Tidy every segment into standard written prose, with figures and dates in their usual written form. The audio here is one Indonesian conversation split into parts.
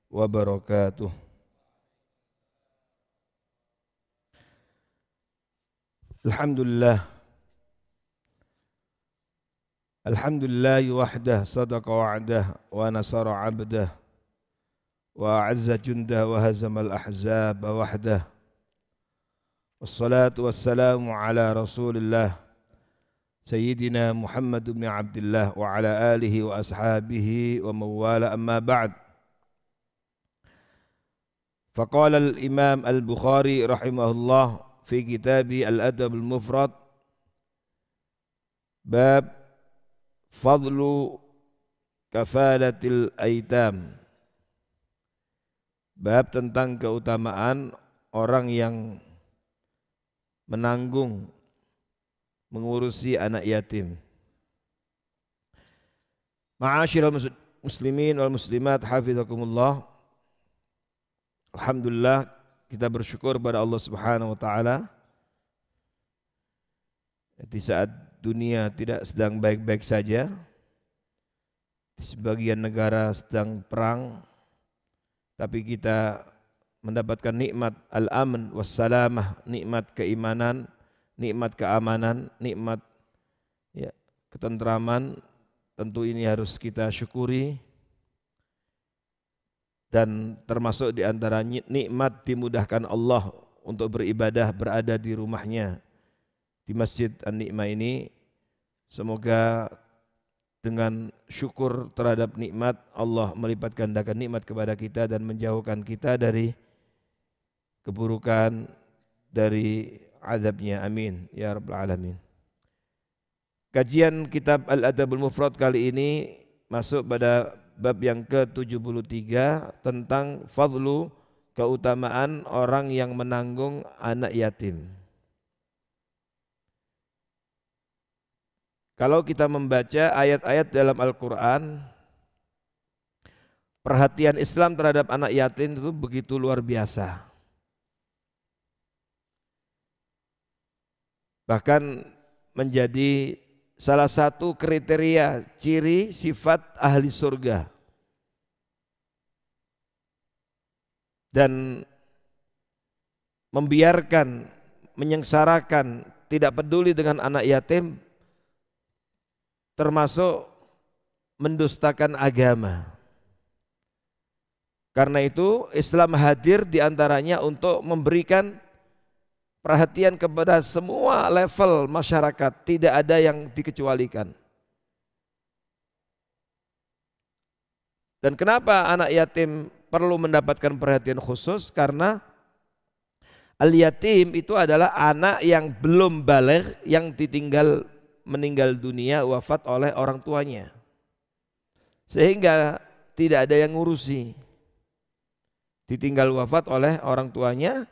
wabarakatuh. Alhamdulillah wahdah sadaqa wa'dah wa nasara 'abdah wa a'azza jundah wa hazamal ahzab wahdah. Wassalatu wassalamu ala Rasulillah Sayyidina Muhammad bin Abdullah wa ala alihi wa ashabihi wa mawala, amma ba'd. Faqala al-Imam al-Bukhari rahimahullah fi kitabi al-Adab al-Mufrad bab fadlu kafalatil aitam, bab tentang keutamaan orang yang menanggung, mengurusi anak yatim. Ma'asyiral muslimin wal muslimat hafizakumullah. Alhamdulillah, kita bersyukur pada Allah Subhanahu wa taala di saat dunia tidak sedang baik-baik saja, di sebagian negara sedang perang, tapi kita mendapatkan nikmat al-aman wassalamah, nikmat keimanan, nikmat keamanan, nikmat ketentraman. Tentu ini harus kita syukuri, dan termasuk di antara nikmat dimudahkan Allah untuk beribadah berada di rumahnya, di Masjid An-Ni'mah ini. Semoga dengan syukur terhadap nikmat Allah melipat gandakan nikmat kepada kita dan menjauhkan kita dari keburukan, dari azabnya, amin ya rabbal alamin. Kajian kitab Al-Adabul Mufrad kali ini masuk pada bab yang ke-73 tentang fadlu, keutamaan orang yang menanggung anak yatim. Kalau kita membaca ayat-ayat dalam Al-Quran, perhatian Islam terhadap anak yatim itu begitu luar biasa. Bahkan menjadi salah satu kriteria ciri sifat ahli surga. Dan membiarkan, menyengsarakan, tidak peduli dengan anak yatim termasuk mendustakan agama. Karena itu Islam hadir diantaranya untuk memberikan perhatian kepada semua level masyarakat, tidak ada yang dikecualikan. Dan kenapa anak yatim perlu mendapatkan perhatian khusus? Karena al-yatim itu adalah anak yang belum baligh, yang meninggal dunia, wafat oleh orang tuanya, sehingga tidak ada yang ngurusi. Ditinggal wafat oleh orang tuanya,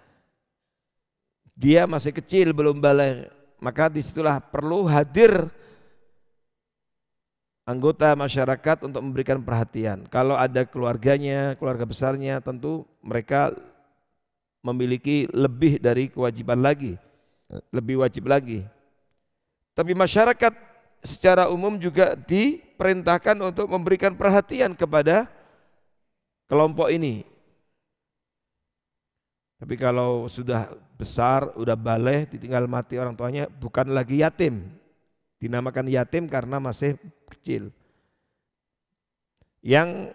dia masih kecil, belum baligh, maka disitulah perlu hadir anggota masyarakat untuk memberikan perhatian. Kalau ada keluarganya, keluarga besarnya, tentu mereka memiliki lebih dari kewajiban lagi, lebih wajib lagi. Tapi masyarakat secara umum juga diperintahkan untuk memberikan perhatian kepada kelompok ini. Tapi kalau sudah besar, sudah baligh, ditinggal mati orang tuanya, bukan lagi yatim. Dinamakan yatim karena masih kecil, yang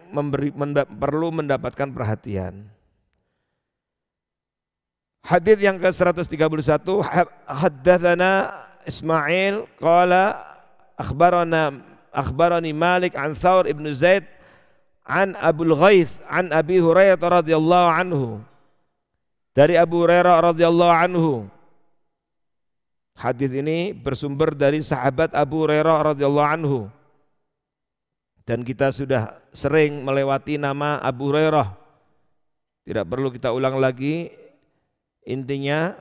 perlu mendapatkan perhatian. Hadits yang ke-131, haddatsana Ismail qala akhbarani Malik an Thawr ibn Zaid an Abul Ghaith an Abi Hurairah radhiyallahu anhu. Dari Abu Hurairah radhiyallahu anhu. Hadis ini bersumber dari sahabat Abu Hurairah radhiyallahu anhu. Dan kita sudah sering melewati nama Abu Hurairah. Tidak perlu kita ulang lagi. Intinya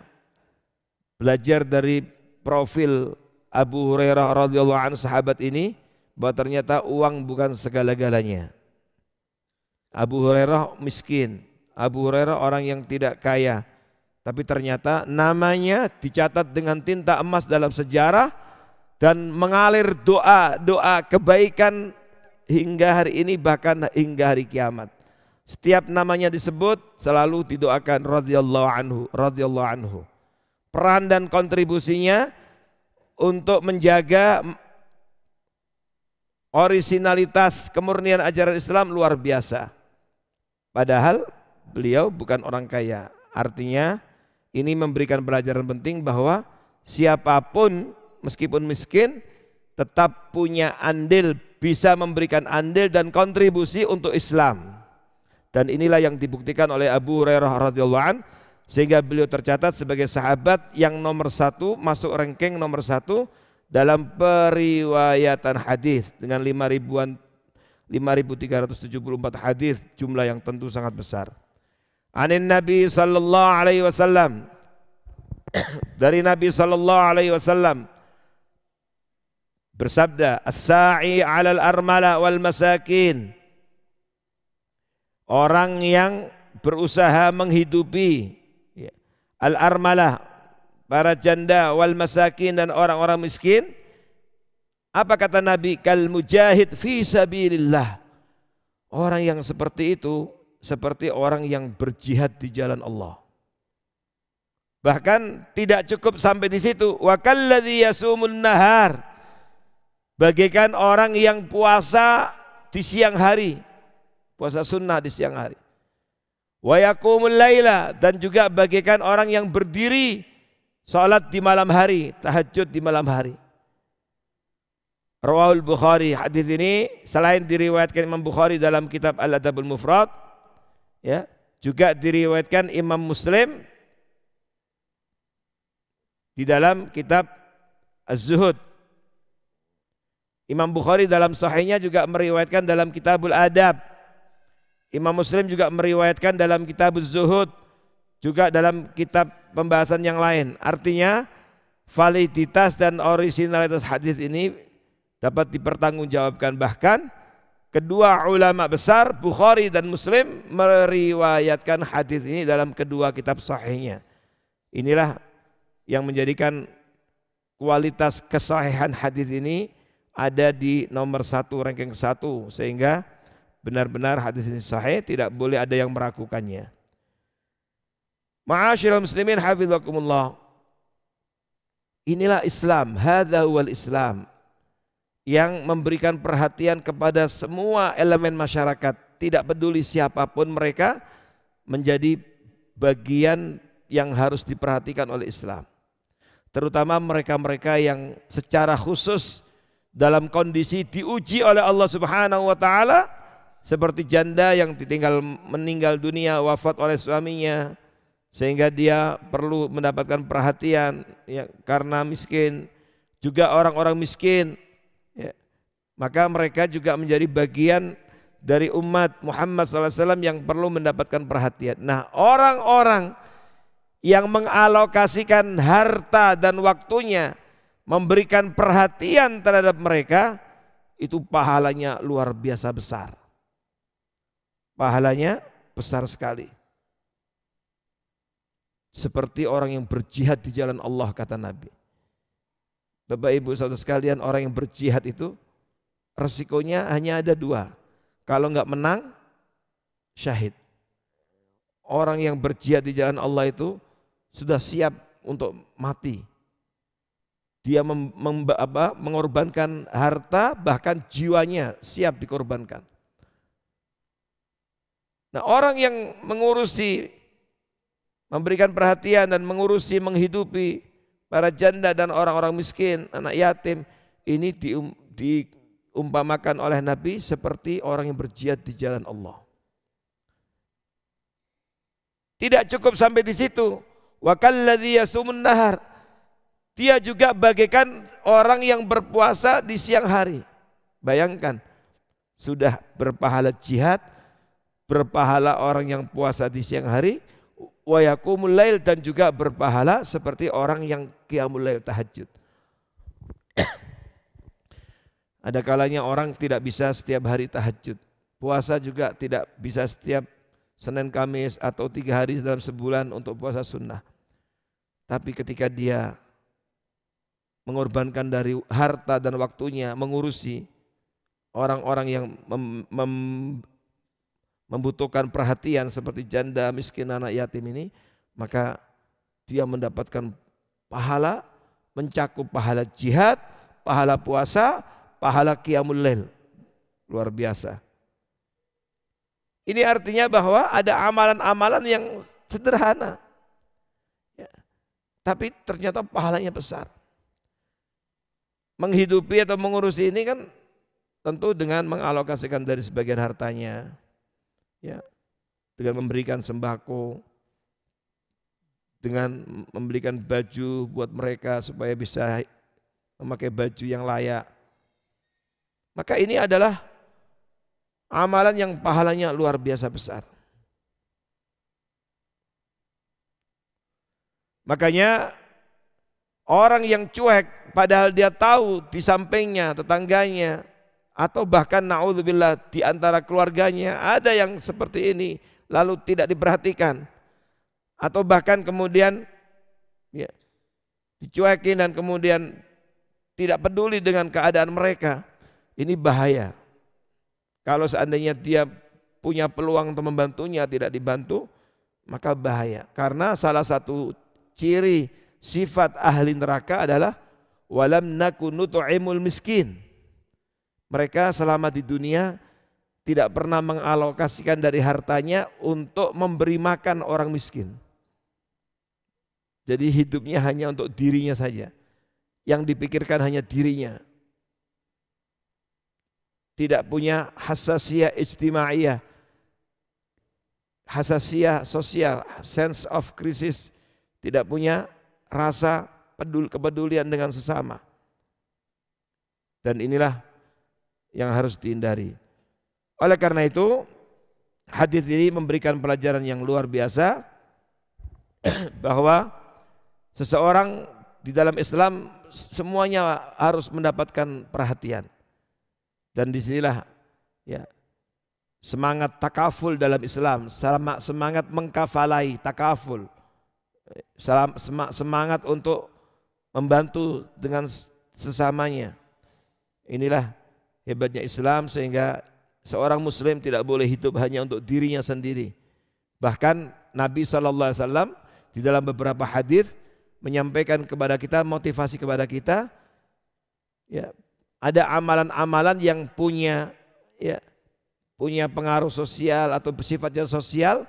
belajar dari profil Abu Hurairah radhiyallahu anhu, sahabat ini, bahwa ternyata uang bukan segala-galanya. Abu Hurairah miskin, Abu Hurairah orang yang tidak kaya, tapi ternyata namanya dicatat dengan tinta emas dalam sejarah dan mengalir doa-doa kebaikan hingga hari ini, bahkan hingga hari kiamat. Setiap namanya disebut selalu didoakan radhiyallahu anhu, radhiyallahu anhu. Peran dan kontribusinya untuk menjaga orisinalitas kemurnian ajaran Islam luar biasa. Padahal beliau bukan orang kaya. Artinya ini memberikan pelajaran penting bahwa siapapun meskipun miskin tetap punya andil, bisa memberikan andil dan kontribusi untuk Islam. Dan inilah yang dibuktikan oleh Abu Hurairah radhiyallahu an, sehingga beliau tercatat sebagai sahabat yang nomor 1, masuk ranking nomor 1 dalam periwayatan hadis dengan 5.374 hadis, jumlah yang tentu sangat besar. Anin Nabi sallallahu alaihi wasallam, dari Nabi sallallahu alaihi wasallam bersabda, as-sa'i 'alal armala wal masakin, orang yang berusaha menghidupi al-armalah, para janda, wal masakin, dan orang-orang miskin. Apa kata Nabi? Kal mujahid fi sabilillah. Orang yang seperti itu seperti orang yang berjihad di jalan Allah. Bahkan tidak cukup sampai di situ. Wa kalladzi yasumun nahar, bagaikan orang yang puasa di siang hari, puasa sunnah di siang hari. Wa yaqumul laila, dan juga bagaikan orang yang berdiri salat di malam hari, tahajud di malam hari. Rawahul Bukhari. Hadis ini selain diriwayatkan Imam Bukhari dalam kitab Al-Adabul Mufrad, ya, juga diriwayatkan Imam Muslim di dalam kitab Az-Zuhud. Imam Bukhari dalam sahihnya juga meriwayatkan dalam Kitabul Adab. Imam Muslim juga meriwayatkan dalam Kitabuz Zuhud, juga dalam kitab pembahasan yang lain. Artinya validitas dan orisinalitas hadis ini dapat dipertanggungjawabkan. Bahkan kedua ulama besar Bukhari dan Muslim meriwayatkan hadis ini dalam kedua kitab sahihnya. Inilah yang menjadikan kualitas kesahihan hadis ini ada di nomor 1, ranking 1, sehingga benar-benar hadis ini sahih, tidak boleh ada yang meragukannya. Ma'asyiral muslimin hafizakumullah. Inilah Islam, hadza huwal Islam, yang memberikan perhatian kepada semua elemen masyarakat, tidak peduli siapapun mereka, menjadi bagian yang harus diperhatikan oleh Islam. Terutama mereka-mereka yang secara khusus dalam kondisi diuji oleh Allah Subhanahu wa taala, seperti janda yang meninggal dunia, wafat oleh suaminya, sehingga dia perlu mendapatkan perhatian ya, karena miskin. Juga orang-orang miskin ya, maka mereka juga menjadi bagian dari umat Muhammad SAW yang perlu mendapatkan perhatian. Nah, orang-orang yang mengalokasikan harta dan waktunya memberikan perhatian terhadap mereka, itu pahalanya luar biasa besar. Pahalanya besar sekali. Seperti orang yang berjihad di jalan Allah, kata Nabi. Bapak Ibu saudara sekalian, orang yang berjihad itu resikonya hanya ada 2. Kalau enggak menang, syahid. Orang yang berjihad di jalan Allah itu sudah siap untuk mati. Dia mengorbankan harta, bahkan jiwanya siap dikorbankan. Nah, orang yang mengurusi, memberikan perhatian dan mengurusi, menghidupi para janda dan orang-orang miskin, anak yatim, ini diumpamakan oleh Nabi seperti orang yang berjihad di jalan Allah. Tidak cukup sampai di situ. Wa kalladzi yasumun nahar, dia juga bagaikan orang yang berpuasa di siang hari. Bayangkan, sudah berpahala jihad, berpahala orang yang puasa di siang hari, wa yaqumul lail, dan juga berpahala seperti orang yang qiyamul lail, tahajud. Ada kalanya orang tidak bisa setiap hari tahajud. Puasa juga tidak bisa setiap Senin Kamis atau 3 hari dalam sebulan untuk puasa sunnah. Tapi ketika dia mengorbankan dari harta dan waktunya mengurusi orang-orang yang membutuhkan perhatian seperti janda, miskin, anak yatim ini, maka dia mendapatkan pahala, mencakup pahala jihad, pahala puasa, pahala qiyamul lail. Luar biasa. Ini artinya bahwa ada amalan-amalan yang sederhana, ya, tapi ternyata pahalanya besar. Menghidupi atau mengurusi ini kan tentu dengan mengalokasikan dari sebagian hartanya, ya, dengan memberikan sembako, dengan membelikan baju buat mereka supaya bisa memakai baju yang layak. Maka ini adalah amalan yang pahalanya luar biasa besar. Makanya orang yang cuek padahal dia tahu di sampingnya, tetangganya, atau bahkan na'udzubillah di antara keluarganya ada yang seperti ini, lalu tidak diperhatikan, atau bahkan kemudian ya, dicuekin dan kemudian tidak peduli dengan keadaan mereka, ini bahaya. Kalau seandainya dia punya peluang untuk membantunya tidak dibantu, maka bahaya. Karena salah satu ciri sifat ahli neraka adalah walam naku nut'imul miskin. Mereka selama di dunia tidak pernah mengalokasikan dari hartanya untuk memberi makan orang miskin. Jadi hidupnya hanya untuk dirinya saja. Yang dipikirkan hanya dirinya. Tidak punya hasasiyah ijtimaiyah, hasasiyah sosial, sense of crisis, tidak punya rasa kepedulian dengan sesama. Dan inilah yang harus dihindari. Oleh karena itu, hadis ini memberikan pelajaran yang luar biasa bahwa seseorang di dalam Islam semuanya harus mendapatkan perhatian. Dan disinilah ya, semangat takaful dalam Islam, semangat mengkafalai, takaful, semangat untuk membantu dengan sesamanya. Inilah hebatnya Islam, sehingga seorang muslim tidak boleh hidup hanya untuk dirinya sendiri. Bahkan Nabi SAW di dalam beberapa hadis menyampaikan kepada kita, motivasi kepada kita, ya, ada amalan-amalan yang punya pengaruh sosial atau sifatnya sosial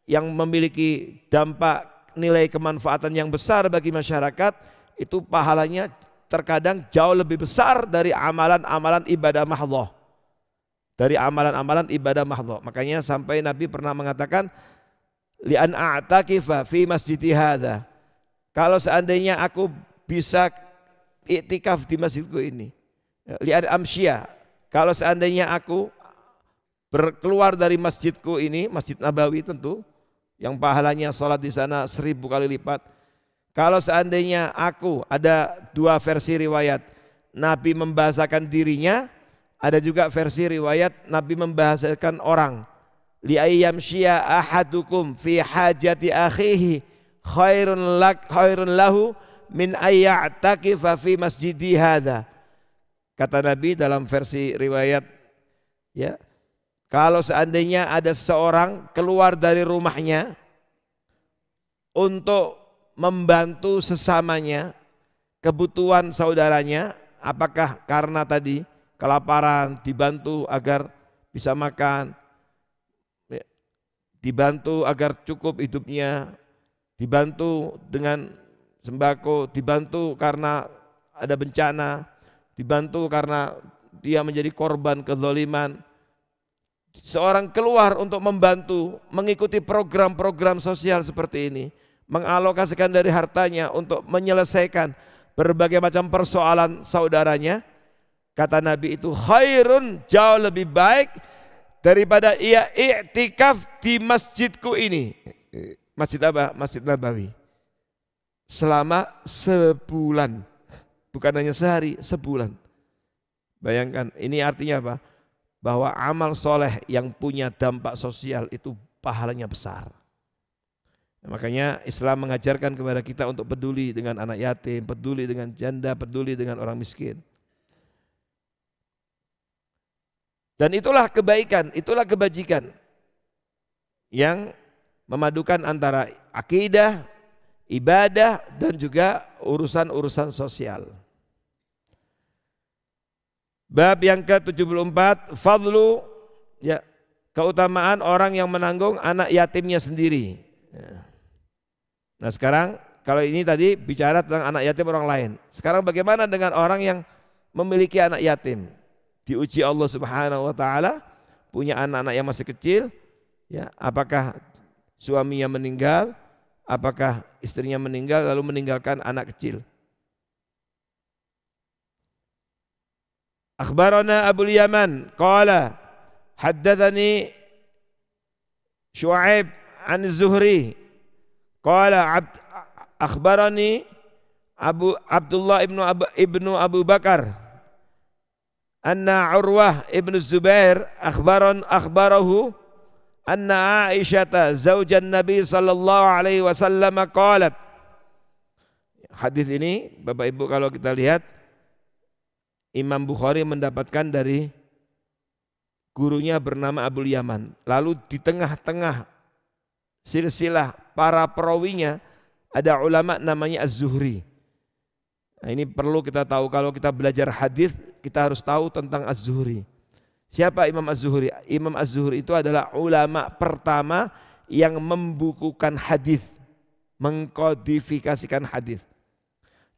yang memiliki dampak nilai kemanfaatan yang besar bagi masyarakat, itu pahalanya terkadang jauh lebih besar dari amalan-amalan ibadah mahdhah. Dari amalan-amalan ibadah mahdhah. Makanya sampai Nabi pernah mengatakan li an a'takifa fi masjidi hadza. Kalau seandainya aku bisa iktikaf di masjidku ini, lihat amsyia, kalau seandainya aku berkeluar dari masjidku ini, Masjid Nabawi tentu, yang pahalanya sholat di sana 1000 kali lipat. Kalau seandainya aku, ada dua versi riwayat, Nabi membahasakan dirinya, ada juga versi riwayat Nabi membahasakan orang. Li ayyamshiya ahadukum fi hajati akhihi khairun lahu min ayya'takifa fi masjidi hadza. Kata Nabi dalam versi riwayat, ya, kalau seandainya ada seseorang keluar dari rumahnya untuk membantu sesamanya, kebutuhan saudaranya, apakah karena tadi kelaparan, dibantu agar bisa makan, dibantu agar cukup hidupnya, dibantu dengan sembako, dibantu karena ada bencana, dibantu karena dia menjadi korban kezaliman. Seorang keluar untuk membantu, mengikuti program-program sosial seperti ini, mengalokasikan dari hartanya untuk menyelesaikan berbagai macam persoalan saudaranya, kata Nabi itu khairun, jauh lebih baik daripada ia i'tikaf di masjidku ini. Masjid apa? Masjid Nabawi. Selama sebulan. Bukan hanya sehari, sebulan. Bayangkan, ini artinya apa? Bahwa amal soleh yang punya dampak sosial itu pahalanya besar. Makanya Islam mengajarkan kepada kita untuk peduli dengan anak yatim, peduli dengan janda, peduli dengan orang miskin. Dan itulah kebaikan, itulah kebajikan. yang memadukan antara akidah, ibadah dan juga urusan-urusan sosial. Bab yang ke-74, fadlu, ya, keutamaan orang yang menanggung anak yatimnya sendiri. Nah sekarang kalau ini tadi bicara tentang anak yatim orang lain. Sekarang bagaimana dengan orang yang memiliki anak yatim? Diuji Allah Subhanahu wa taala, punya anak-anak yang masih kecil, ya, apakah suaminya meninggal, apakah istrinya meninggal lalu meninggalkan anak kecil. Akhbarana Abu Yaman qala haddatsani Syu'aib an Zuhri qala akhbarani Abdullah ibnu Abu Bakar anna Urwah ibnu Zubair akhbarahu anna Aisyah zaujan Nabi sallallahu alaihi wasallam qalat. Hadis ini Bapak Ibu kalau kita lihat Imam Bukhari mendapatkan dari gurunya bernama Abu Yaman. Lalu di tengah-tengah silsilah para perawinya ada ulama namanya Az-Zuhri. Nah, ini perlu kita tahu, kalau kita belajar hadis kita harus tahu tentang Az-Zuhri. Siapa Imam Az-Zuhri? Imam Az-Zuhri itu adalah ulama pertama yang membukukan hadis, mengkodifikasikan hadis.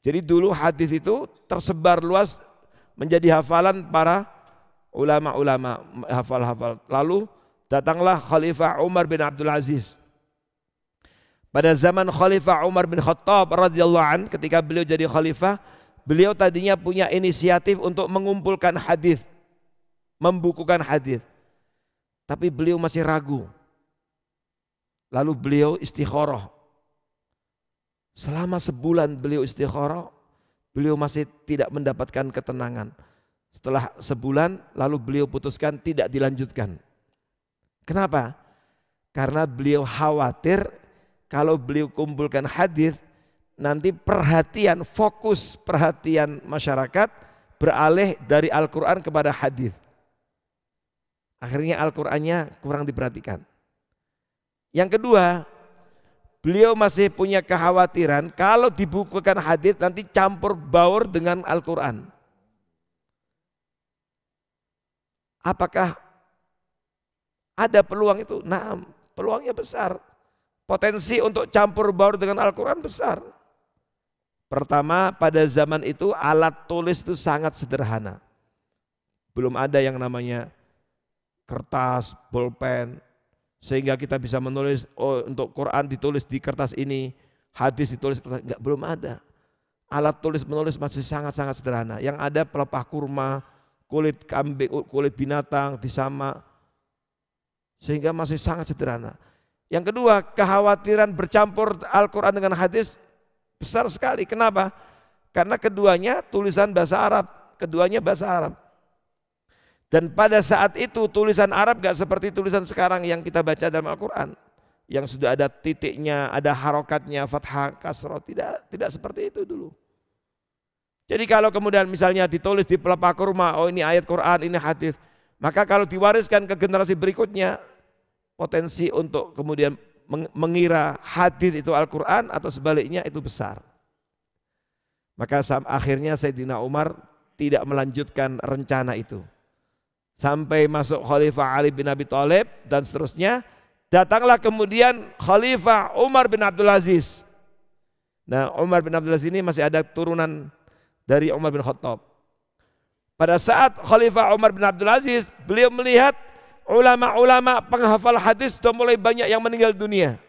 Jadi dulu hadis itu tersebar luas menjadi hafalan para ulama-ulama, hafal-hafal. Lalu datanglah Khalifah Umar bin Abdul Aziz. Pada zaman Khalifah Umar bin Khattab radhiyallahu an, ketika beliau jadi khalifah, beliau tadinya punya inisiatif untuk mengumpulkan hadis, membukukan hadis. Tapi beliau masih ragu. Lalu beliau istikharah. Selama sebulan beliau istikharah, beliau masih tidak mendapatkan ketenangan. Setelah sebulan lalu beliau putuskan tidak dilanjutkan. Kenapa? Karena beliau khawatir kalau beliau kumpulkan hadis nanti perhatian, fokus perhatian masyarakat beralih dari Al-Quran kepada hadis. Akhirnya Al-Qurannya kurang diperhatikan. Yang kedua, beliau masih punya kekhawatiran kalau dibukukan hadis nanti campur baur dengan Al-Quran. Apakah ada peluang itu? Nah, peluangnya besar. Potensi untuk campur baur dengan Al-Quran besar. Pertama, pada zaman itu alat tulis itu sangat sederhana. Belum ada yang namanya kertas, bolpen, sehingga kita bisa menulis, oh untuk Quran ditulis di kertas ini, hadis ditulis di kertas, enggak, belum ada. Alat tulis menulis masih sangat-sangat sederhana. Yang ada pelepah kurma, kulit kambing, kulit binatang disamak, sehingga masih sangat sederhana. Yang kedua, kekhawatiran bercampur Al-Quran dengan hadis besar sekali. Kenapa? Karena keduanya tulisan bahasa Arab, keduanya bahasa Arab. Dan pada saat itu tulisan Arab gak seperti tulisan sekarang yang kita baca dalam Al-Quran, yang sudah ada titiknya, ada harokatnya, fathah, kasroh. Tidak seperti itu dulu. Jadi kalau kemudian misalnya ditulis di pelepah kurma, oh ini ayat Quran, ini hadis, maka kalau diwariskan ke generasi berikutnya, potensi untuk kemudian mengira hadis itu Al-Quran atau sebaliknya itu besar. Maka akhirnya Sayyidina Umar tidak melanjutkan rencana itu. Sampai masuk Khalifah Ali bin Abi Thalib dan seterusnya, datanglah kemudian Khalifah Umar bin Abdul Aziz. Nah, Umar bin Abdul Aziz ini masih ada turunan dari Umar bin Khattab. Pada saat Khalifah Umar bin Abdul Aziz, beliau melihat ulama-ulama penghafal hadis sudah mulai banyak yang meninggal dunia,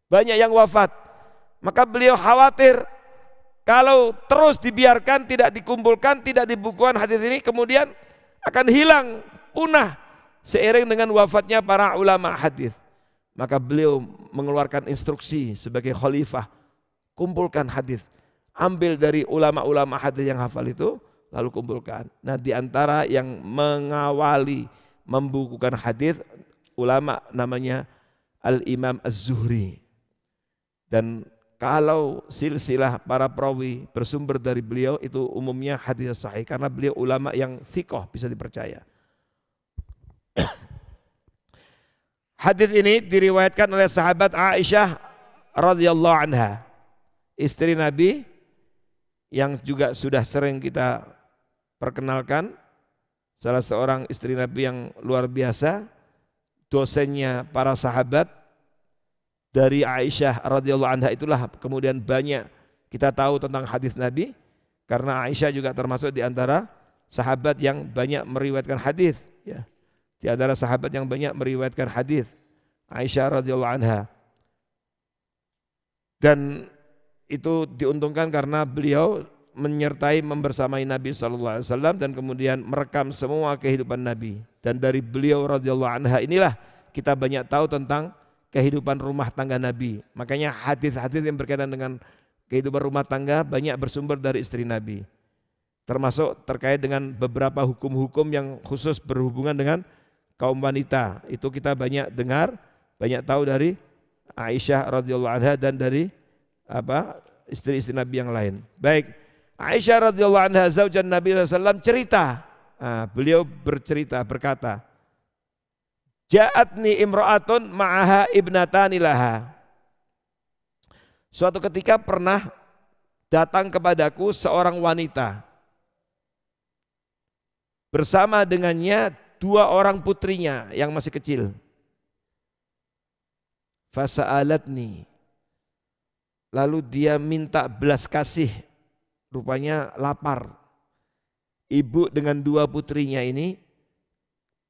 banyak yang wafat. Maka beliau khawatir kalau terus dibiarkan, tidak dikumpulkan, tidak dibukukan hadis ini, kemudian akan hilang, punah seiring dengan wafatnya para ulama hadis. Maka beliau mengeluarkan instruksi sebagai khalifah, kumpulkan hadis, ambil dari ulama-ulama hadis yang hafal itu, lalu kumpulkan. Nah, di antara yang mengawali membukukan hadis ulama namanya Al-Imam Az-Zuhri. Dan kalau silsilah para perawi bersumber dari beliau itu umumnya hadis sahih karena beliau ulama yang thiqah, bisa dipercaya. Hadis ini diriwayatkan oleh sahabat Aisyah radhiyallahu anha, istri Nabi yang juga sudah sering kita perkenalkan, salah seorang istri Nabi yang luar biasa, dosennya para sahabat. Dari Aisyah radhiyallahu anha itulah kemudian banyak kita tahu tentang hadis Nabi, karena Aisyah juga termasuk di antara sahabat yang banyak meriwayatkan hadis, ya. Di antara sahabat yang banyak meriwayatkan hadis, Aisyah radhiyallahu anha. Dan itu diuntungkan karena beliau menyertai membersamai Nabi SAW dan kemudian merekam semua kehidupan Nabi. Dan dari beliau radhiyallahu anha inilah kita banyak tahu tentang kehidupan rumah tangga Nabi. Makanya hadis-hadis yang berkaitan dengan kehidupan rumah tangga banyak bersumber dari istri Nabi. Termasuk terkait dengan beberapa hukum-hukum yang khusus berhubungan dengan kaum wanita. Itu kita banyak dengar, banyak tahu dari Aisyah radhiyallahu anha dan dari istri-istri Nabi yang lain. Baik, Aisyah radhiyallahu anha zaujan Nabi SAW cerita. Beliau bercerita berkata, Ja'atni imra'atun ma'aha ibnatani laha. Suatu ketika pernah datang kepadaku seorang wanita. Bersama dengannya 2 orang putrinya yang masih kecil. Fasa'alatni. Lalu dia minta belas kasih. Rupanya lapar. Ibu dengan 2 putrinya ini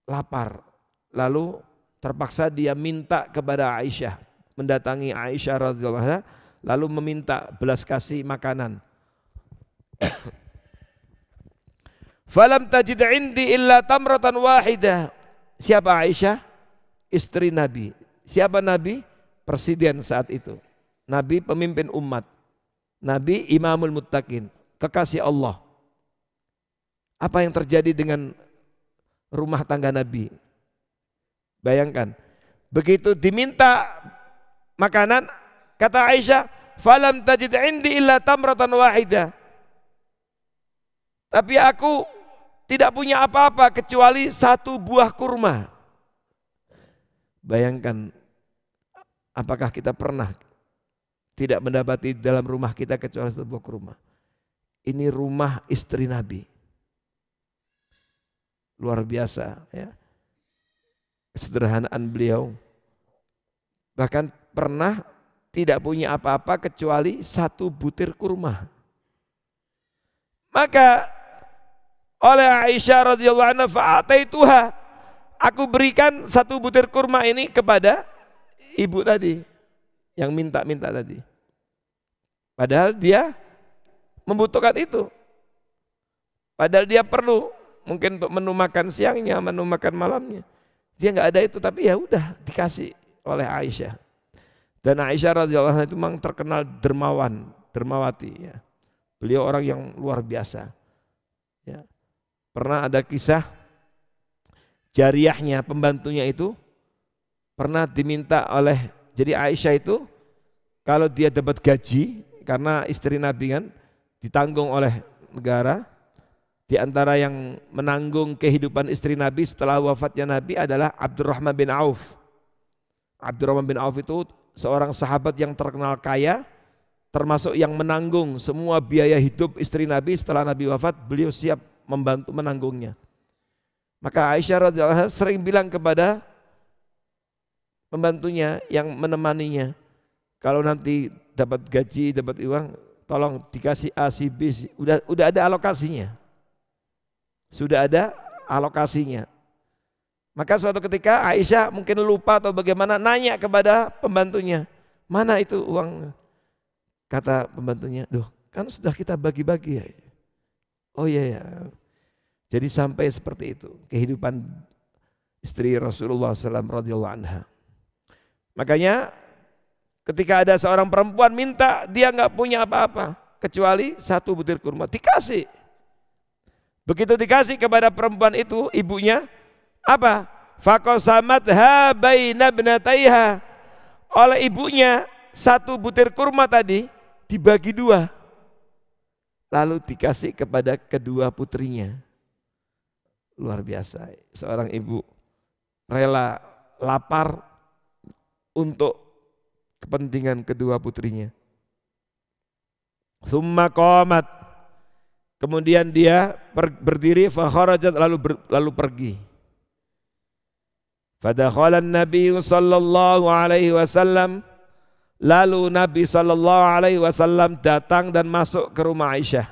lapar. Lalu terpaksa dia minta kepada Aisyah, mendatangi Aisyah radhiyallahu anha, lalu meminta belas kasih makanan. Falam tajid indi illa tamratan wahidah. Siapa Aisyah? Istri Nabi. Siapa Nabi? Presiden saat itu. Nabi pemimpin umat. Nabi imamul muttaqin, kekasih Allah. Apa yang terjadi dengan rumah tangga Nabi? Bayangkan, begitu diminta makanan, kata Aisyah, falam tajid indi illa tamratan wahidah. Tapi aku tidak punya apa-apa kecuali 1 buah kurma. Bayangkan, apakah kita pernah tidak mendapati dalam rumah kita kecuali 1 buah kurma? Ini rumah istri Nabi. Luar biasa, ya. Kesederhanaan beliau. Bahkan pernah tidak punya apa-apa kecuali 1 butir kurma. Maka oleh Aisyah radhiyallahu anha fa'ataituha, aku berikan 1 butir kurma ini kepada ibu tadi yang minta-minta tadi. Padahal dia membutuhkan itu. Padahal dia perlu mungkin untuk menu makan siangnya, menu makan malamnya. Dia nggak ada itu, tapi ya udah dikasih oleh Aisyah. Dan Aisyah radhiyallahu anha itu memang terkenal dermawan, dermawati, ya. Beliau orang yang luar biasa. Ya. Pernah ada kisah jariyahnya, pembantunya itu pernah diminta oleh, jadi Aisyah itu kalau dia dapat gaji, karena istri Nabi kan ditanggung oleh negara. Di antara yang menanggung kehidupan istri Nabi setelah wafatnya Nabi adalah Abdurrahman bin Auf. Abdurrahman bin Auf itu seorang sahabat yang terkenal kaya, termasuk yang menanggung semua biaya hidup istri Nabi setelah Nabi wafat, beliau siap membantu menanggungnya. Maka Aisyah radhiyallahu anha sering bilang kepada pembantunya yang menemaninya, kalau nanti dapat gaji, dapat uang, tolong dikasih A, C, B, C. Udah ada alokasinya. Sudah ada alokasinya. Maka suatu ketika Aisyah mungkin lupa atau bagaimana, nanya kepada pembantunya, mana itu uang? Kata pembantunya, duh kan sudah kita bagi-bagi ya. Oh iya ya. Jadi sampai seperti itu kehidupan istri Rasulullah SAW radhiyallahu anha. Makanya ketika ada seorang perempuan minta, dia nggak punya apa-apa kecuali 1 butir kurma, dikasih. Begitu dikasih kepada perempuan itu, ibunya apa? Faqasamatha baina ibnataiha. Oleh ibunya 1 butir kurma tadi dibagi 2. Lalu dikasih kepada kedua putrinya. Luar biasa, seorang ibu rela lapar untuk kepentingan kedua putrinya. Tsumma qamat, kemudian dia berdiri, fa kharajat, lalu pergi. Fadakhala an-nabiy sallallahu alaihi wasallam, lalu Nabi sallallahu alaihi wasallam datang dan masuk ke rumah Aisyah.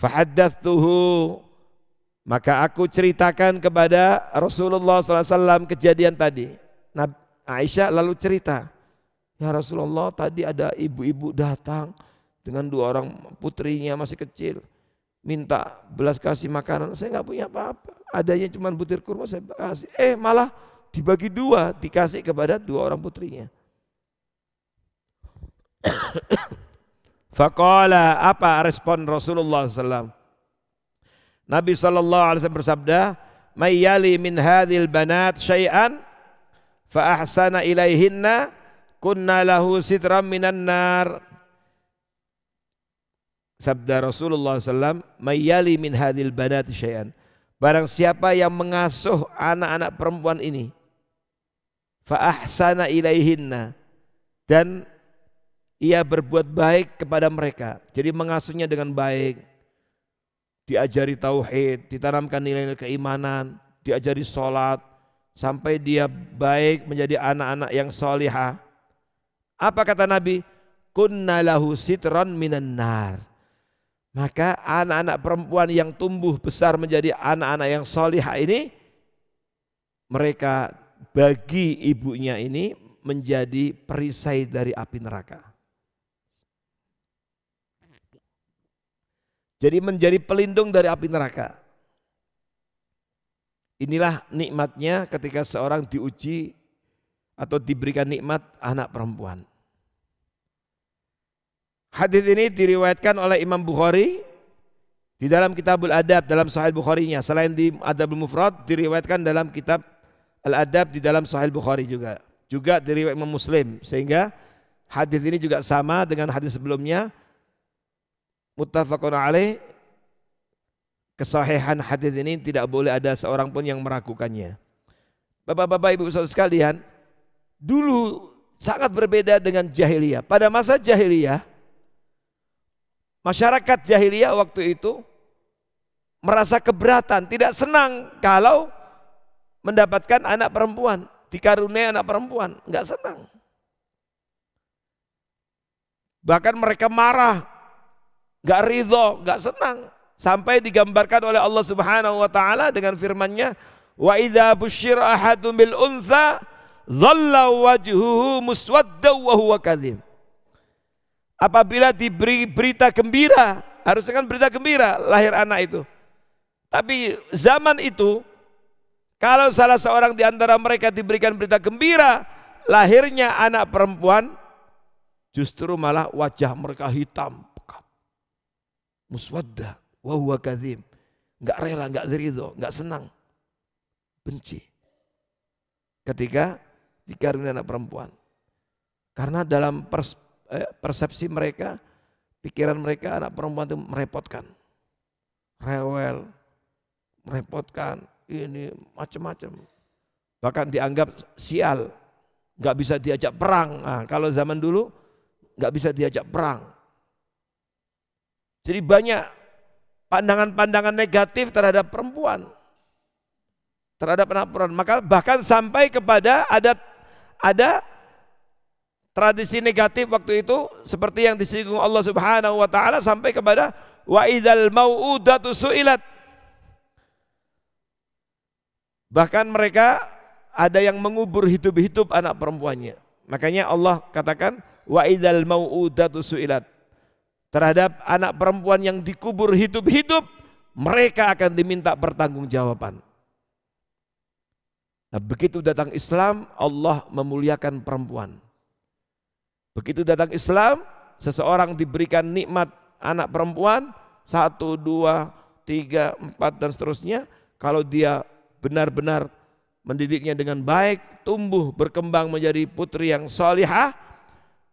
Fahaddatsuhu, maka aku ceritakan kepada Rasulullah sallallahu alaihi wasallam kejadian tadi. Aisyah lalu cerita, ya Rasulullah, tadi ada ibu-ibu datang dengan 2 orang putrinya masih kecil, minta belas kasih makanan. Saya nggak punya apa-apa, adanya cuma butir kurma saya kasih. Malah dibagi 2, dikasih kepada 2 orang putrinya. Faqala, apa respon Rasulullah SAW? Nabi SAW bersabda, "May yali min hadhil banat syai'an fa ahsana ilaihinna kunna lahu sitram minan nar." Sabda Rasulullah SAW, "May yali min hadhil banat syai'an." Barang siapa yang mengasuh anak-anak perempuan ini, fa ahsana ilaihinna, dan ia berbuat baik kepada mereka. Jadi mengasuhnya dengan baik, diajari tauhid, ditanamkan nilai-nilai keimanan, diajari sholat, sampai dia baik menjadi anak-anak yang solihah. Apa kata Nabi? Kunna lahu sitran minan nar. Maka anak-anak perempuan yang tumbuh besar menjadi anak-anak yang solihah ini, mereka bagi ibunya ini menjadi perisai dari api neraka. Jadi menjadi pelindung dari api neraka. Inilah nikmatnya ketika seorang diuji atau diberikan nikmat anak perempuan. Hadis ini diriwayatkan oleh Imam Bukhari di dalam Kitabul Adab, dalam Sahih Bukharinya. Selain di Adabul Mufrad, diriwayatkan dalam kitab Al-Adab di dalam Sahih Bukhari juga. Juga diriwayatkan Imam Muslim. Sehingga hadis ini juga sama dengan hadis sebelumnya. Muttafaqun alaih, kesahihan hadis ini tidak boleh ada seorang pun yang meragukannya. Bapak-bapak, ibu saudara sekalian, dulu sangat berbeda dengan jahiliyah. Pada masa jahiliyah, masyarakat jahiliyah waktu itu merasa keberatan, tidak senang kalau mendapatkan anak perempuan, dikaruniai anak perempuan, enggak senang. Bahkan mereka marah, enggak ridho, enggak senang, sampai digambarkan oleh Allah Subhanahu wa taala dengan firman-Nya, wa idza busyira ahadum bil untha dhalla wajhuhu muswaddan wa huwa kadzib. Apabila diberi berita gembira, harusnya kan berita gembira lahir anak itu. Tapi zaman itu, kalau salah seorang di antara mereka diberikan berita gembira lahirnya anak perempuan, justru malah wajah mereka hitam, pekat, muswadda wa huwa kadzib, enggak rela, enggak ridho, enggak senang, benci ketika dikaruniai anak perempuan. Karena dalam persepsi mereka, pikiran mereka, anak perempuan itu merepotkan, rewel, merepotkan, ini macam-macam. Bahkan dianggap sial, nggak bisa diajak perang. Nah, kalau zaman dulu nggak bisa diajak perang. Jadi banyak pandangan-pandangan negatif terhadap perempuan, terhadap anak perempuan. Maka bahkan sampai kepada ada tradisi negatif waktu itu seperti yang disinggung Allah Subhanahu wa taala, sampai kepada wa idzal mau'udatu su'ilat. Bahkan mereka ada yang mengubur hidup-hidup anak perempuannya. Makanya Allah katakan wa idzal mau'udatu su'ilat. Terhadap anak perempuan yang dikubur hidup-hidup, mereka akan diminta pertanggungjawaban. Nah, begitu datang Islam, Allah memuliakan perempuan. Begitu datang Islam, seseorang diberikan nikmat anak perempuan 1, 2, 3, 4 dan seterusnya. Kalau dia benar-benar mendidiknya dengan baik, tumbuh berkembang menjadi putri yang salihah,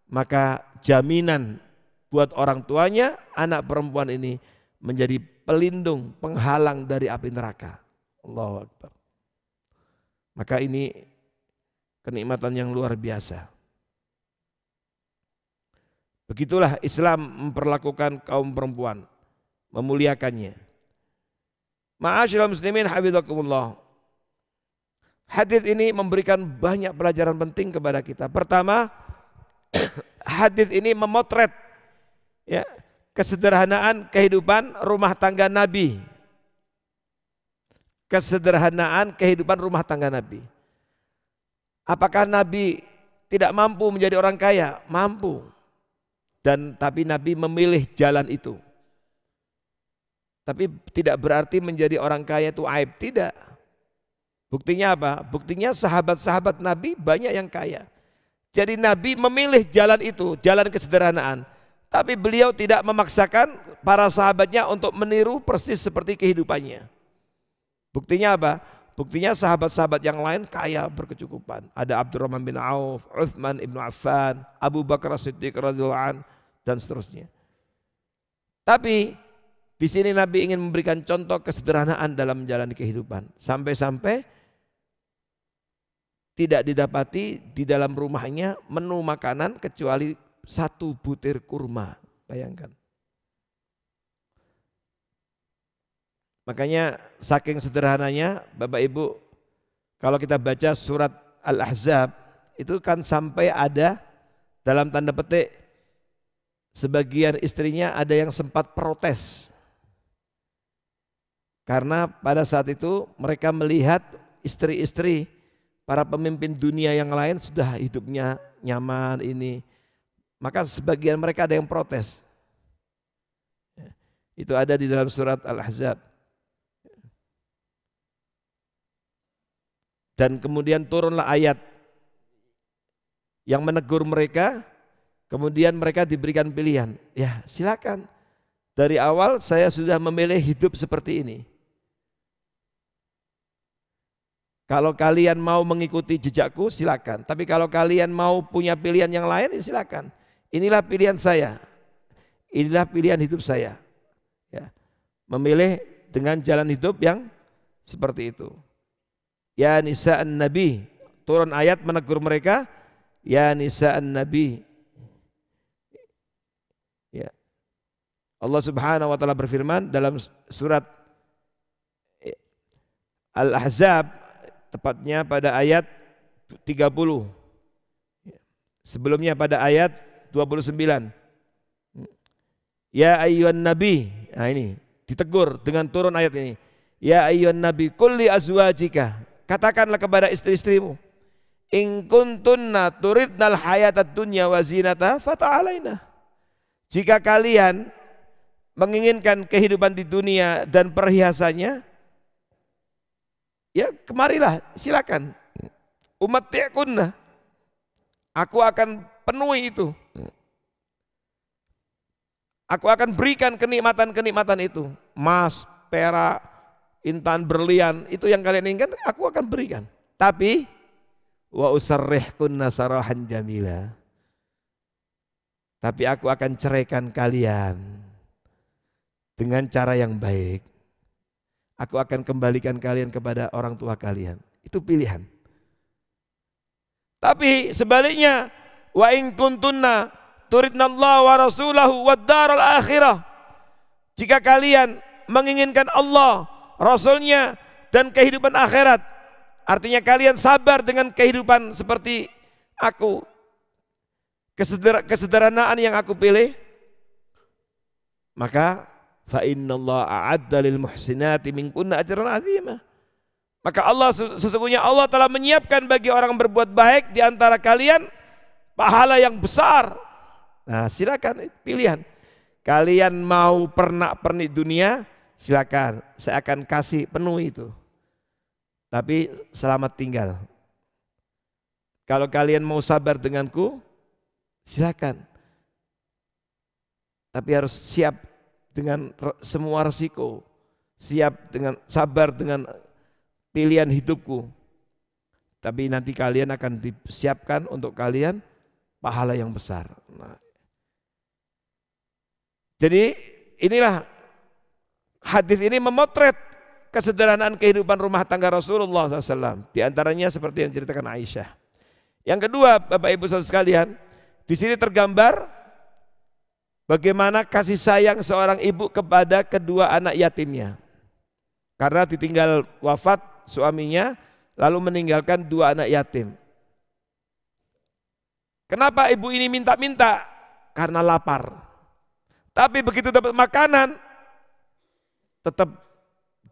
maka jaminan buat orang tuanya anak perempuan ini menjadi pelindung, penghalang dari api neraka. Allahu Akbar. Maka ini kenikmatan yang luar biasa. Begitulah Islam memperlakukan kaum perempuan, memuliakannya. Ma'asyiral muslimin hafizakumullah. Hadis ini memberikan banyak pelajaran penting kepada kita. Pertama, hadis ini memotret ya, kesederhanaan kehidupan rumah tangga Nabi. Kesederhanaan kehidupan rumah tangga Nabi. Apakah Nabi tidak mampu menjadi orang kaya? Mampu. Tapi Nabi memilih jalan itu. Tapi tidak berarti menjadi orang kaya itu aib, tidak. Buktinya apa? Buktinya sahabat-sahabat Nabi banyak yang kaya. Jadi Nabi memilih jalan itu, jalan kesederhanaan. Tapi beliau tidak memaksakan para sahabatnya untuk meniru persis seperti kehidupannya. Buktinya apa? Buktinya sahabat-sahabat yang lain kaya berkecukupan. Ada Abdurrahman bin Auf, Uthman ibn Affan, Abu Bakar As-Siddiq radhiyallahu anhu, dan seterusnya. Tapi di sini Nabi ingin memberikan contoh kesederhanaan dalam menjalani kehidupan. Sampai-sampai tidak didapati di dalam rumahnya menu makanan kecuali 1 butir kurma. Bayangkan. Makanya saking sederhananya Bapak Ibu, kalau kita baca surat Al-Ahzab itu kan sampai ada dalam tanda petik sebagian istrinya ada yang sempat protes. Karena pada saat itu mereka melihat istri-istri para pemimpin dunia yang lain sudah hidupnya nyaman ini. Maka sebagian mereka ada yang protes. Itu ada di dalam surat Al-Ahzab. Dan kemudian turunlah ayat yang menegur mereka, kemudian mereka diberikan pilihan. Ya silakan, dari awal saya sudah memilih hidup seperti ini. Kalau kalian mau mengikuti jejakku silakan, tapi kalau kalian mau punya pilihan yang lain ya silakan. Inilah pilihan saya, inilah pilihan hidup saya. Ya, memilih dengan jalan hidup yang seperti itu. Ya nisa'an Nabi, turun ayat menegur mereka. Ya nisa'an Nabi. Ya. Allah Subhanahu wa taala berfirman dalam surat Al-Ahzab, tepatnya pada ayat 30. Sebelumnya pada ayat 29. Ya ayyuhan nabi. Nah ini ditegur dengan turun ayat ini. Ya ayyuhan nabi kulli azwajika. Katakanlah kepada istri-istrimu, in kuntunna turidnal hayatad dunya wa zinata fata'alaina. Jika kalian menginginkan kehidupan di dunia dan perhiasannya, ya kemarilah, silakan. Umatti'kunna, aku akan penuhi itu. Aku akan berikan kenikmatan-kenikmatan itu. Emas, perak, intan, berlian, itu yang kalian inginkan, aku akan berikan. Tapi wa usarrihkunna sarahan jamila. Tapi aku akan ceraikan kalian dengan cara yang baik. Aku akan kembalikan kalian kepada orang tua kalian. Itu pilihan. Tapi sebaliknya, wa in kuntunna turidnallaha wa rasulahu wad daral akhirah. Jika kalian menginginkan Allah, Rasulnya dan kehidupan akhirat, artinya kalian sabar dengan kehidupan seperti aku, kesederhanaan yang aku pilih, maka fa innallaha a'adda lil muhsinati minkunna ajran 'azima. Maka Allah, sesungguhnya Allah telah menyiapkan bagi orang berbuat baik di antara kalian pahala yang besar. Nah, silakan pilihan. Kalian mau pernak-pernik dunia, silakan, saya akan kasih penuh itu. Tapi selamat tinggal. Kalau kalian mau sabar denganku, silakan. Tapi harus siap dengan semua resiko, siap dengan sabar dengan pilihan hidupku. Tapi nanti kalian akan disiapkan untuk kalian pahala yang besar. Nah, jadi inilah hadis ini memotret kesederhanaan kehidupan rumah tangga Rasulullah SAW. Di antaranya seperti yang diceritakan Aisyah. Yang kedua, Bapak Ibu saudara sekalian, di sini tergambar bagaimana kasih sayang seorang ibu kepada kedua anak yatimnya. Karena ditinggal wafat suaminya, lalu meninggalkan dua anak yatim. Kenapa ibu ini minta-minta? Karena lapar. Tapi begitu dapat makanan, tetap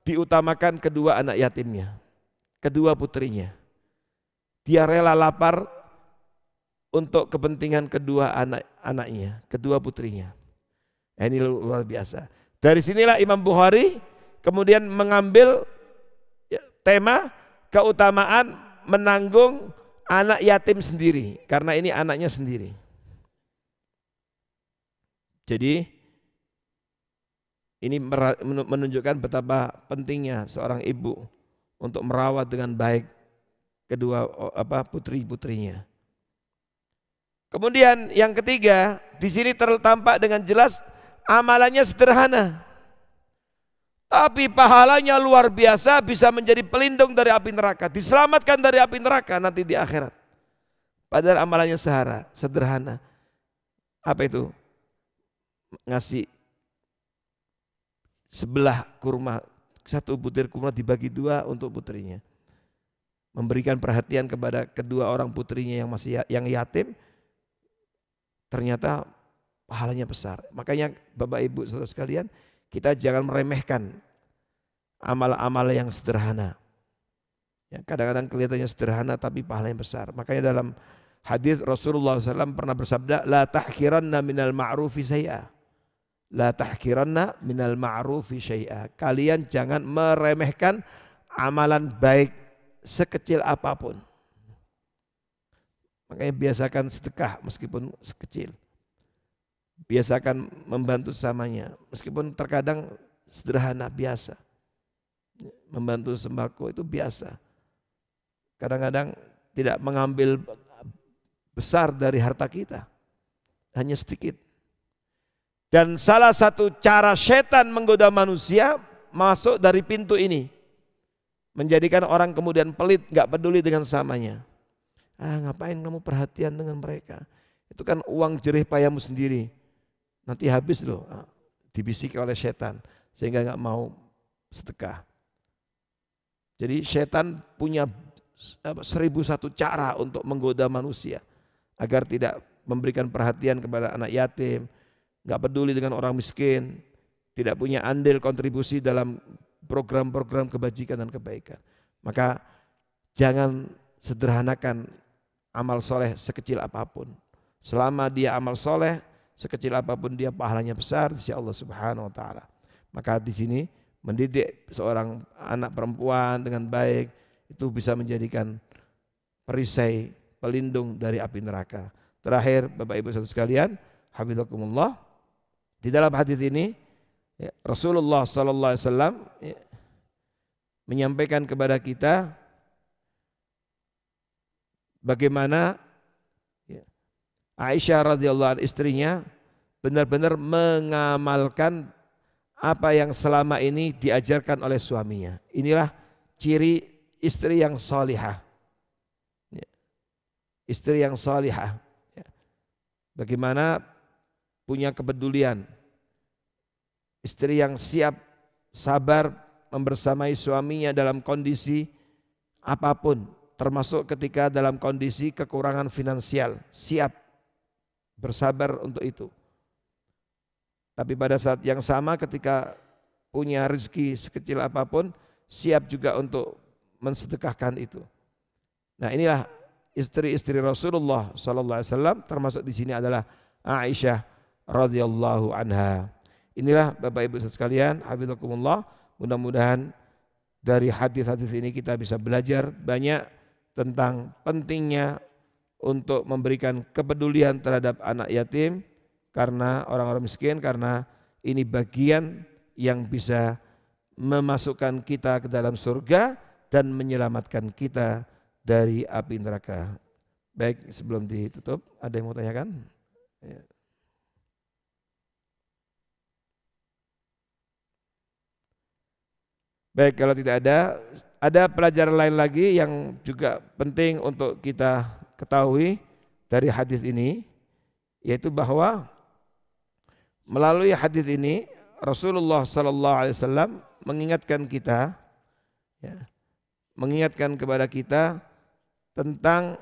diutamakan kedua anak yatimnya, kedua putrinya. Dia rela lapar untuk kepentingan kedua anak-anaknya, kedua putrinya. Ini luar biasa. Dari sinilah Imam Bukhari kemudian mengambil tema keutamaan menanggung anak yatim sendiri, karena ini anaknya sendiri. Jadi ini menunjukkan betapa pentingnya seorang ibu untuk merawat dengan baik kedua putri-putrinya. Kemudian yang ketiga, di sini tertampak dengan jelas amalannya sederhana, tapi pahalanya luar biasa, bisa menjadi pelindung dari api neraka, diselamatkan dari api neraka nanti di akhirat. Padahal amalannya sederhana. Apa itu? Ngasih sebelah kurma, satu butir kurma dibagi dua untuk putrinya. Memberikan perhatian kepada kedua orang putrinya yang yatim, ternyata pahalanya besar. Makanya Bapak Ibu saudara sekalian, kita jangan meremehkan amal-amal yang sederhana. Ya, kadang-kadang kelihatannya sederhana tapi pahalanya besar. Makanya dalam hadis Rasulullah SAW pernah bersabda, la tahkiranna minal ma'rufi syai'a. La tahkiranna minal ma'rufi syai'a. Kalian jangan meremehkan amalan baik sekecil apapun. Makanya biasakan sedekah meskipun sekecil. Biasakan membantu sesamanya meskipun terkadang sederhana, biasa. Membantu sembako itu biasa. Kadang-kadang tidak mengambil besar dari harta kita, hanya sedikit. Dan salah satu cara setan menggoda manusia masuk dari pintu ini, menjadikan orang kemudian pelit, gak peduli dengan samanya. Ngapain kamu perhatian dengan mereka? Itu kan uang jerih payahmu sendiri, nanti habis loh. Dibisiki oleh setan sehingga gak mau sedekah. Jadi setan punya 1001 cara untuk menggoda manusia agar tidak memberikan perhatian kepada anak yatim, gak peduli dengan orang miskin, tidak punya andil kontribusi dalam program-program kebajikan dan kebaikan. Maka jangan sederhanakan amal soleh sekecil apapun. Selama dia amal soleh sekecil apapun, dia pahalanya besar di sisi Allah Subhanahu wa taala. Maka di sini mendidik seorang anak perempuan dengan baik itu bisa menjadikan perisai pelindung dari api neraka. Terakhir Bapak Ibu saudara sekalian, hafizakumullah, di dalam hadis ini Rasulullah sallallahu alaihi wasallam menyampaikan kepada kita bagaimana Aisyah radhiyallahu anha, istrinya, benar-benar mengamalkan apa yang selama ini diajarkan oleh suaminya. Inilah ciri istri yang salihah. Istri yang salihah. Bagaimana punya kepedulian. Istri yang siap, sabar membersamai suaminya dalam kondisi apapun, termasuk ketika dalam kondisi kekurangan finansial, siap bersabar untuk itu. Tapi pada saat yang sama ketika punya rezeki sekecil apapun, siap juga untuk mensedekahkan itu. Nah, inilah istri-istri Rasulullah sallallahu alaihi wasallam, termasuk di sini adalah Aisyah radhiyallahu anha. Inilah Bapak Ibu sekalian, hafizakumullah, mudah-mudahan dari hadis-hadis ini kita bisa belajar banyak tentang pentingnya untuk memberikan kepedulian terhadap anak yatim, karena orang-orang miskin, karena ini bagian yang bisa memasukkan kita ke dalam surga dan menyelamatkan kita dari api neraka. Baik, sebelum ditutup, ada yang mau tanyakan? Ya. Baik, kalau tidak ada pelajaran lain lagi yang juga penting untuk kita ketahui dari hadis ini, yaitu bahwa melalui hadis ini Rasulullah sallallahu alaihi wasallam mengingatkan kita, ya, mengingatkan kepada kita tentang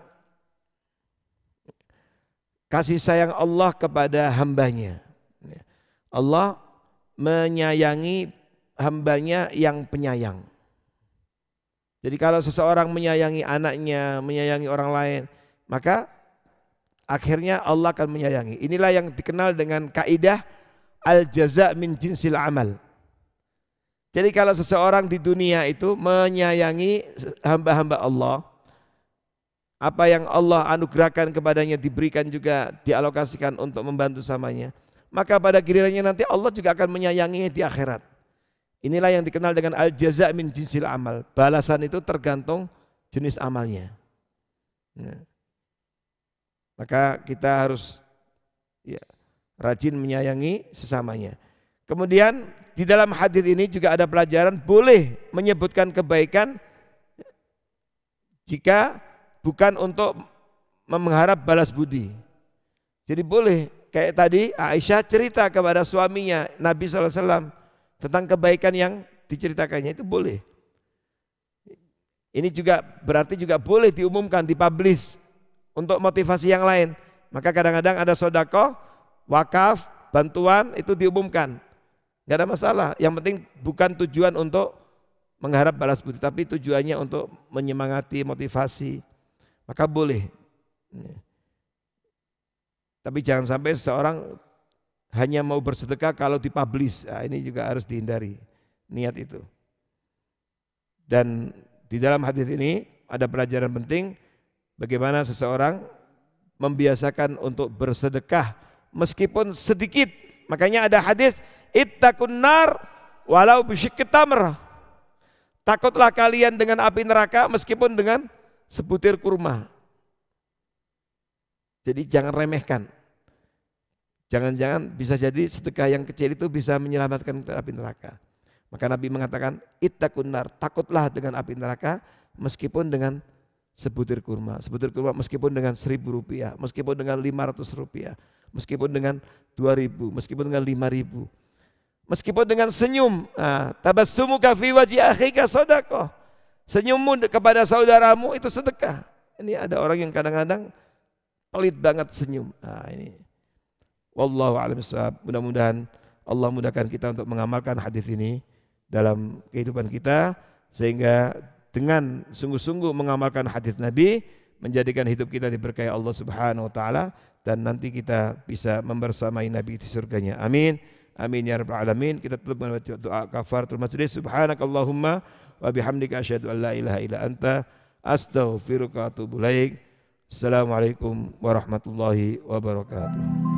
kasih sayang Allah kepada hambanya. Allah menyayangi hambanya yang penyayang. Jadi kalau seseorang menyayangi anaknya, menyayangi orang lain, maka akhirnya Allah akan menyayangi. Inilah yang dikenal dengan kaidah al-jaza' min jinsil amal. Jadi kalau seseorang di dunia itu menyayangi hamba-hamba Allah, apa yang Allah anugerahkan kepadanya diberikan juga, dialokasikan untuk membantu samanya, maka pada gilirannya nanti Allah juga akan menyayanginya di akhirat. Inilah yang dikenal dengan al-jaza' min jinsil amal. Balasan itu tergantung jenis amalnya. Nah, maka kita harus rajin menyayangi sesamanya. Kemudian di dalam hadis ini juga ada pelajaran boleh menyebutkan kebaikan jika bukan untuk mengharap balas budi. Jadi boleh, kayak tadi Aisyah cerita kepada suaminya Nabi SAW tentang kebaikan yang diceritakannya, itu boleh. Ini juga berarti juga boleh diumumkan, dipublish untuk motivasi yang lain. Maka kadang-kadang ada sedekah, wakaf, bantuan itu diumumkan. Gak ada masalah, yang penting bukan tujuan untuk mengharap balas budi, tapi tujuannya untuk menyemangati, motivasi, maka boleh. Tapi jangan sampai seseorang hanya mau bersedekah kalau dipublish. Nah, ini juga harus dihindari niat itu. Dan di dalam hadis ini ada pelajaran penting bagaimana seseorang membiasakan untuk bersedekah meskipun sedikit. Makanya ada hadis ittaqun nar walau bisyikki tamr. Takutlah kalian dengan api neraka meskipun dengan sebutir kurma. Jadi jangan remehkan. Jangan-jangan bisa jadi sedekah yang kecil itu bisa menyelamatkan dari api neraka. Maka Nabi mengatakan ittaqun nar, takutlah dengan api neraka meskipun dengan sebutir kurma. Sebutir kurma meskipun dengan 1.000 rupiah, meskipun dengan 500 rupiah, meskipun dengan 2.000, meskipun dengan 5.000, meskipun dengan senyum. Tabassumuka fi wajhi akhika shadaqah. Senyummu kepada saudaramu itu sedekah. Ini ada orang yang kadang-kadang pelit banget senyum. Ini wallahu a'lam bishawab. Mudah-mudahan Allah mudahkan kita untuk mengamalkan hadis ini dalam kehidupan kita, sehingga dengan sungguh-sungguh mengamalkan hadis Nabi menjadikan hidup kita diberkahi Allah Subhanahu wa taala, dan nanti kita bisa membersamai Nabi di surganya. Amin. Amin ya rabbal alamin. Kita tutup dengan doa kafaratul majlis. Subhanakallahumma wa bihamdika asyhadu an la ilaha illa anta astaghfiruka wa atubu ilaik. Assalamualaikum warahmatullahi wabarakatuh.